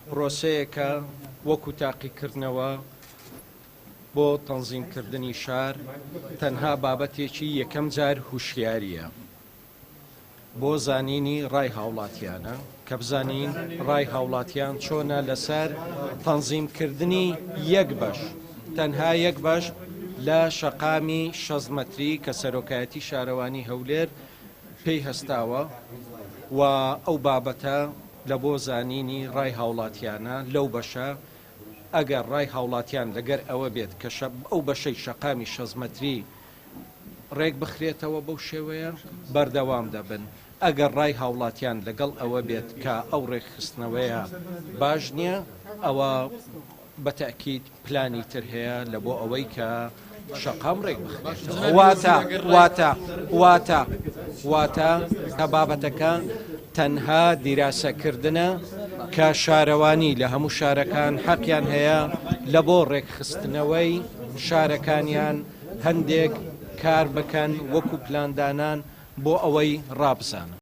پرۆسەیەکە وەکو تاقیکردنەوە بۆ تەنزیمکردنی شار تەنها بابەتێکی یەکەم جار هوشیاریە بۆ زانینی ڕای هاوڵاتیانە کە بزانین ڕای هاوڵاتیان چۆنە لەسەر تەنزیمکردنی یەک بەش تەنها یەک بەش لە شەقامی 6 مەتری کە سەرۆکایەتی شارەوانی هەولێر پێی هەستاوە و ئەو بابەتە لە بۆ زانینی ڕای هاوڵاتیانە لەو بەشە ئەگەر ڕای هاوڵاتیان لەگەر ئەوە بێت کە ئەو بەشەی شەقامی 6 مەتری ڕێک بخرێتەوە بەو شێوەیە بەردەوام دەبن ئەگەر ڕای هاوڵاتیان لەگەڵ ئەوە بێت کە ئەو ڕێکخستنەوەیە باش نییە ئەوە بەتەکید پلانی تر هەیە لە بۆ ئەوەی کە شەقام ڕێک بخرێتەوە واتە کە بابەتەکە تەنها دیراسەکردنە کە شارەوانی لە هەموو شارەکان حەقیان هەیە لە بۆ ڕێکخستنەوەی شارەکانیان هەندێک کار بکەن وەکو پلاندانان بۆ ئەوەی ڕابزانن.